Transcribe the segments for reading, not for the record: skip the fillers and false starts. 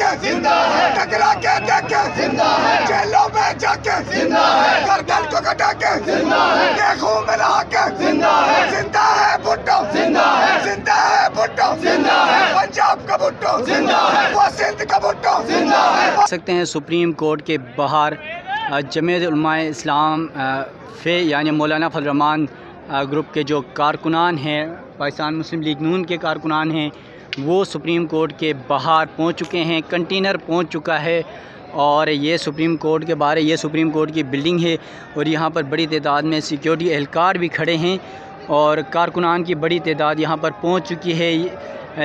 के जिंदा है, टकरा के देखे जिंदा है, जेलों में जाके जिंदा है, गर्दन को कटा के जिंदा है, देखो में रहा के जिंदा है भुट्टो जिंदा है, जिंदा है भुट्टो जिंदा है, पंजाब का भुट्टो जिंदा है, वो सिंध का भुट्टो जिंदा है। सकते हैं सुप्रीम कोर्ट के बाहर जमीयत उलमाए इस्लाम फे यानी मौलाना फजल रहमान ग्रुप के जो कारकुनान हैं, पाकिस्तान मुस्लिम लीग नून के कारकुनान हैं, वो सुप्रीम कोर्ट के बाहर पहुंच चुके हैं। कंटेनर पहुंच चुका है और ये सुप्रीम कोर्ट के बाहर, ये सुप्रीम कोर्ट की बिल्डिंग है और यहाँ पर बड़ी तादाद में सिक्योरिटी एहलकार भी खड़े हैं और कारकुनान की बड़ी तादाद यहाँ पर पहुँच चुकी है।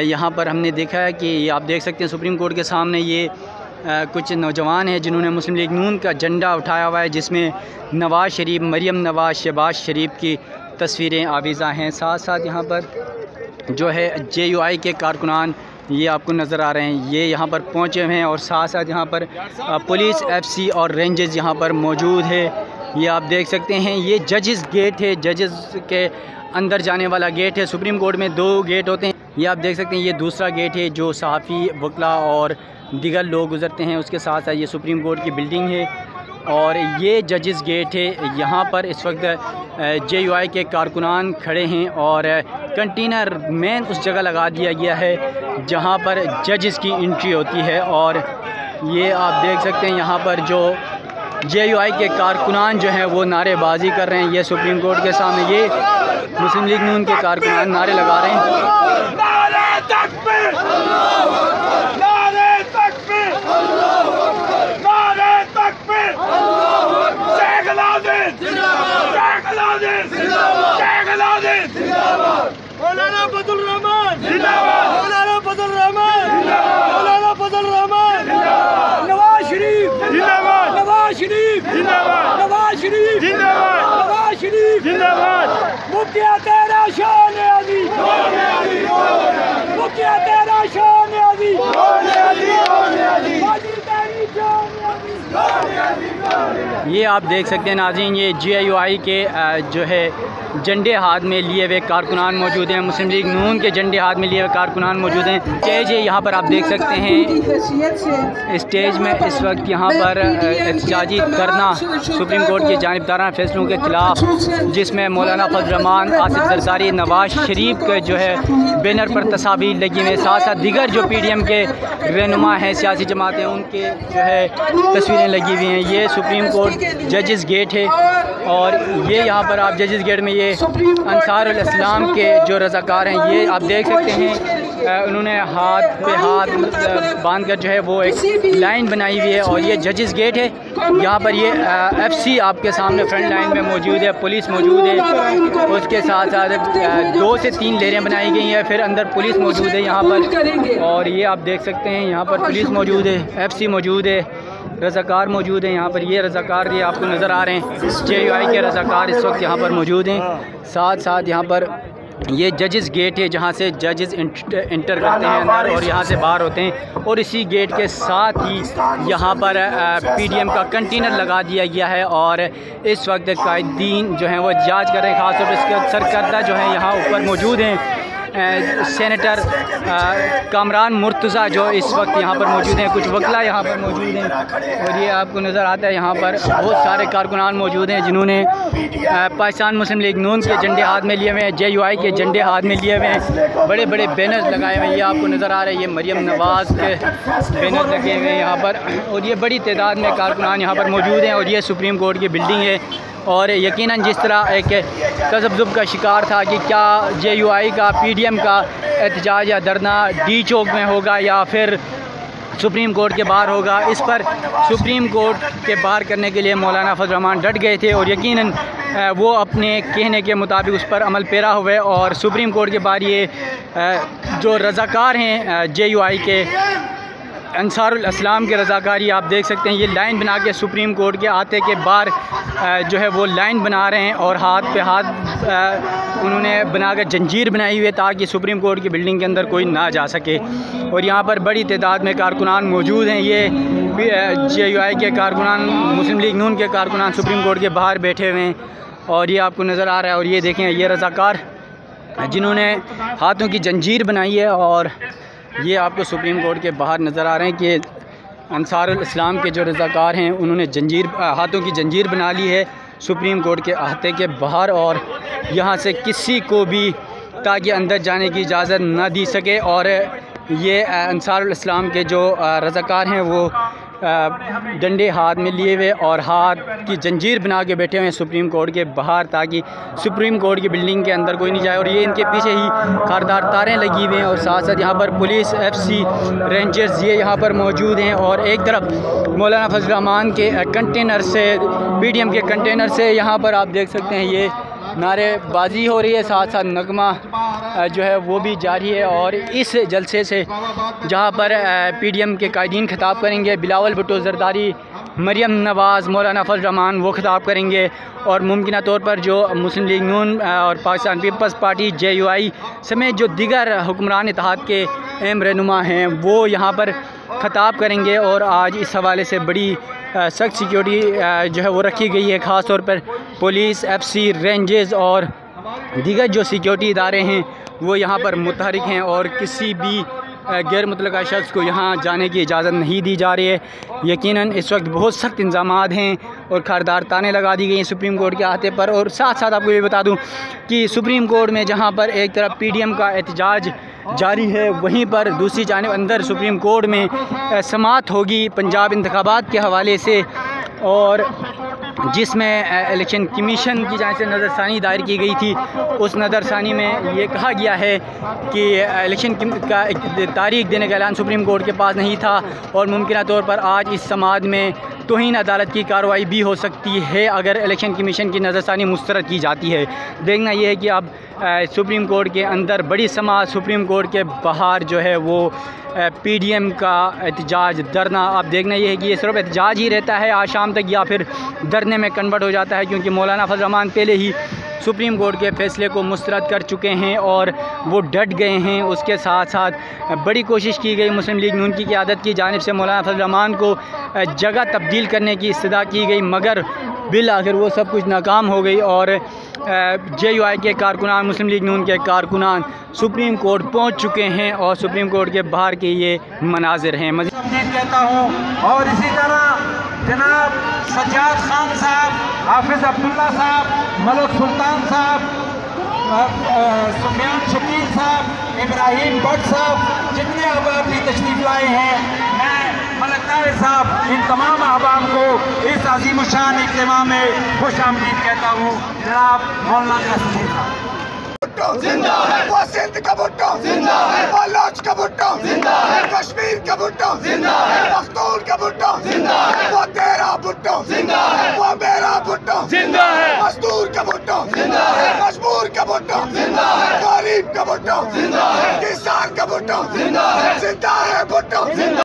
यहाँ पर हमने देखा है कि आप देख सकते हैं सुप्रीम कोर्ट के सामने ये कुछ नौजवान हैं जिन्होंने मुस्लिम लीग नून का झंडा उठाया हुआ है, जिसमें नवाज़ शरीफ, मरियम नवाज़, शहबाज शरीफ की तस्वीरें आवीज़ा हैं। साथ साथ यहाँ पर जो है JUI के कारकुनान ये आपको नज़र आ रहे हैं, ये यहाँ पर पहुँचे हुए हैं और साथ साथ यहाँ पर पुलिस, FC और रेंजर्स यहाँ पर मौजूद है। ये आप देख सकते हैं, ये जजेस गेट है, जजेस के अंदर जाने वाला गेट है। सुप्रीम कोर्ट में 2 गेट होते हैं, ये आप देख सकते हैं, ये दूसरा गेट है जो सहाफ़ी, वकला और दीगर लोग गुज़रते हैं। उसके साथ साथ ये सुप्रीम कोर्ट की बिल्डिंग है और ये जजेस गेट है। यहाँ पर इस वक्त JUI के कारकुनान खड़े हैं और कंटेनर मेन उस जगह लगा दिया गया है जहाँ पर जजेस की एंट्री होती है। और ये आप देख सकते हैं यहाँ पर जो JUI के कारकुनान जो हैं वो नारेबाजी कर रहे हैं। ये सुप्रीम कोर्ट के सामने ये मुस्लिम लीग नून के कारकुनान नारे लगा रहे हैं। मौलाना फजल रहमान जिंदाबाद, मौलाना फजल रहमान जिंदाबाद, मौलाना फजल रहमान जिंदाबाद, नवाज शरीफ जिंदाबाद, नवाज शरीफ जिंदाबाद, नवाज शरीफ जिंदाबाद, नवाज शरीफ जिंदाबाद। मुखिया तेरा शान अली, मुखिया तेरा शान अली, ये आप देख सकते हैं नाज़रीन, ये JUI के जो है झंडे हाथ में लिए हुए कारकुनान मौजूद हैं, मुस्लिम लीग नून के झंडे हाथ में लिए हुए कारकुनान मौजूद हैं। स्टेज है यहाँ पर आप देख सकते हैं, स्टेज में इस वक्त यहाँ पर एहतजाजी धरना सुप्रीम कोर्ट के जानिबदाराना फैसलों के ख़िलाफ़, जिसमें मौलाना फजल रहमान, आसिफ जरदारी, नवाज़ शरीफ के जो है बैनर पर तस्वीर लगी हुई है। साथ साथ दीगर जो PDM के रहनुमा हैं, सियासी जमातें, उनके जो है तस्वीरें लगी हुई हैं। ये सुप्रीम कोर्ट जजेस गेट है और ये यहाँ पर आप जजेस गेट में ये अंसारुल इस्लाम के जो रज़ाकार हैं, ये आप देख सकते हैं, उन्होंने हाथ पे हाथ बांध कर जो है वो एक लाइन बनाई हुई है और ये जजेस गेट है। यहाँ पर ये FC आपके सामने फ्रंट लाइन में मौजूद है, पुलिस मौजूद है, उसके साथ साथ 2 से 3 लेयरें बनाई गई हैं, फिर अंदर पुलिस मौजूद है यहाँ पर। और ये आप देख सकते हैं यहाँ पर पुलिस मौजूद है, FC मौजूद है, रज़ाकार मौजूद हैं यहाँ पर। ये रज़ाकार ये आपको नज़र आ रहे हैं, JUI के रज़ाकार इस वक्त यहाँ पर मौजूद हैं। साथ साथ यहाँ पर ये जजेस गेट है जहाँ से जजेस इंटर करते हैं अंदर और यहाँ से बाहर होते हैं। और इसी गेट के साथ ही यहाँ पर PDM का कंटेनर लगा दिया गया है और इस वक्त कायदीन जो हैं वो एहतजाज कर रहे हैं। ख़ासतौर पर इसके सरकर्दा जो हैं यहाँ ऊपर मौजूद हैं, सेनेटर कामरान मुर्तज़ा जो इस वक्त यहाँ पर मौजूद हैं, कुछ वकला यहाँ पर मौजूद हैं और ये आपको नज़र आता है यहाँ पर बहुत सारे कारकुनान मौजूद हैं जिन्होंने पाकिस्तान मुस्लिम लीग नून के झंडे हाथ में लिए हुए हैं, JUI के झंडे हाथ में लिए हुए हैं, बड़े बड़े बैनर्स लगाए हुए हैं। ये आपको नज़र आ रहे हैं, ये मरियम नवाज़ के बैनर लगे हुए हैं यहाँ पर और ये बड़ी तादाद में कारकुनान यहाँ पर मौजूद हैं। और ये सुप्रीम कोर्ट की बिल्डिंग है और यकीनन जिस तरह एक तज़ब्ज़ुब का शिकार था कि क्या JUI का, PDM का एहतजाज या धरना D चौक में होगा या फिर सुप्रीम कोर्ट के बाहर होगा, इस पर सुप्रीम कोर्ट के बाहर करने के लिए मौलाना फजल रहमान डट गए थे और यकीनन वो अपने कहने के मुताबिक उस पर अमल पेरा हुए और सुप्रीम कोर्ट के बाहर ये जो रज़ाकार हैं JUI के अंसारुल इस्लाम के रज़ाकारी आप देख सकते हैं, ये लाइन बना के सुप्रीम कोर्ट के आते के बाहर जो है वो लाइन बना रहे हैं और हाथ पे हाथ उन्होंने बनाकर जंजीर बनाई हुई है ताकि सुप्रीम कोर्ट की बिल्डिंग के अंदर कोई ना जा सके। और यहाँ पर बड़ी तादाद में कारकुनान मौजूद हैं, ये JUI के कारकुनान, मुस्लिम लीग नून के कारकुनान सुप्रीम कोर्ट के बाहर बैठे हुए हैं और ये आपको नज़र आ रहा है। और ये देखें, ये रज़ाकार जिन्होंने हाथों की जंजीर बनाई है और ये आपको सुप्रीम कोर्ट के बाहर नज़र आ रहे हैं कि अंसारुल इस्लाम के जो रज़ाकार हैं उन्होंने जंजीर हाथों की जंजीर बना ली है सुप्रीम कोर्ट के अहाते के बाहर, और यहाँ से किसी को भी ताकि अंदर जाने की इजाज़त ना दी सके। और ये अंसारुल इस्लाम के जो रज़ाकार हैं वो डंडे हाथ में लिए हुए और हाथ की जंजीर बना के बैठे हुए हैं सुप्रीम कोर्ट के बाहर, ताकि सुप्रीम कोर्ट की बिल्डिंग के अंदर कोई नहीं जाए। और ये इनके पीछे ही खारदार तारें लगी हुई हैं और साथ साथ यहाँ पर पुलिस, FC, रेंजर्स ये यहाँ पर मौजूद हैं। और एक तरफ मौलाना फजल रहमान के कंटेनर से, PDM के कंटेनर से यहाँ पर आप देख सकते हैं ये नारेबाजी हो रही है, साथ साथ नगमा जो है वो भी जारी है। और इस जलसे से जहाँ पर PDM के कायदीन खिताब करेंगे, बिलावल भुट्टो जरदारी, मरियम नवाज़, मौलाना फजल रहमान वो खिताब करेंगे, और मुमकिन तौर पर जो मुस्लिम लीग नून और पाकिस्तान पीपल्स पार्टी JUI समेत जो दीगर हुक्मरान इत्तेहाद के अहम रहनुमा हैं वो यहाँ पर खिताब करेंगे। और आज इस हवाले से बड़ी सख्त सिक्योरिटी जो है वो रखी गई है, ख़ास तौर पर पुलिस, FC, रेंजर्स और दीगर जो सिक्योरिटी इदारे हैं वो यहाँ पर मुतहरिक हैं, और किसी भी गैर मुतलका शख्स को यहाँ जाने की इजाज़त नहीं दी जा रही है। यकीनन इस वक्त बहुत सख्त इंतज़ामात हैं और खारदार ताने लगा दी गई हैं सुप्रीम कोर्ट के अहाते पर। और साथ साथ आपको ये बता दूँ कि सुप्रीम कोर्ट में जहाँ पर एक तरफ PDM का एहतजाज जारी है, वहीं पर दूसरी जानिब अंदर सुप्रीम कोर्ट में समाअत होगी पंजाब इंतखाबात के हवाले से, और जिसमें इलेक्शन कमीशन की जानिब से नज़रसानी दायर की गई थी। उस नज़रसानी में ये कहा गया है कि इलेक्शन का तारीख देने का ऐलान सुप्रीम कोर्ट के पास नहीं था, और मुमकिन तौर पर आज इस समाअत में तौहीन अदालत की कार्रवाई भी हो सकती है अगर इलेक्शन कमीशन की नज़रसानी मुस्तरद की जाती है। देखना यह है कि अब सुप्रीम कोर्ट के अंदर बड़ी समाअत, सुप्रीम कोर्ट के बाहर जो है वो PDM का एहतजाज, धरना, आप देखना ये है कि ये सिर्फ एहतजाज ही रहता है आज शाम तक या फिर धरने में कन्वर्ट हो जाता है, क्योंकि मौलाना फजल रहमान पहले ही सुप्रीम कोर्ट के फ़ैसले को मुस्तरद कर चुके हैं और वो डट गए हैं। उसके साथ साथ बड़ी कोशिश की गई मुस्लिम लीग नून की क़यादत की जानिब से मौलाना फजल रहमान को जगह तब्दील करने की इस्तदा की गई, मगर बिल आखिर वो सब कुछ नाकाम हो गई और JUI के कारकुनान, मुस्लिम लीग नून के कारकुनान सुप्रीम कोर्ट पहुंच चुके हैं और सुप्रीम कोर्ट के बाहर के ये मनाजिर हैं। मज़ीद कहता हूँ, और इसी तरह जनाब सज्जाद खान साहब, हाफिज़ अब्दुल्ला साहब, मलक सुल्तान साहब, सुफियान शकील साहब, इब्राहिम भट्ट साहब, जितने अहबाब भी तशरीफ़ लाए हैं, मैं मलक तारिक साहब, इन तमाम अहबाब को इस अज़ीमुशान इज्तिमा में खुश आमदीद कहता हूँ। जनाब मौलाना कासिम साहब जिंदा है, वो सिंध का भुट्टो जिंदा है, बलोच का भुट्टो जिंदा है, कश्मीर का भुट्टो जिंदा है, पख्तून का भुट्टो जिंदा है, वो तेरा भुट्टो जिंदा है, वो मेरा भुट्टो जिंदा है, मजदूर का भुट्टो जिंदा है, मजबूर का भुट्टो जिंदा है, गरीब का भुट्टो जिंदा है, किसान का भुट्टो जिंदा है, जिंदा है भुट्टो जिंदा।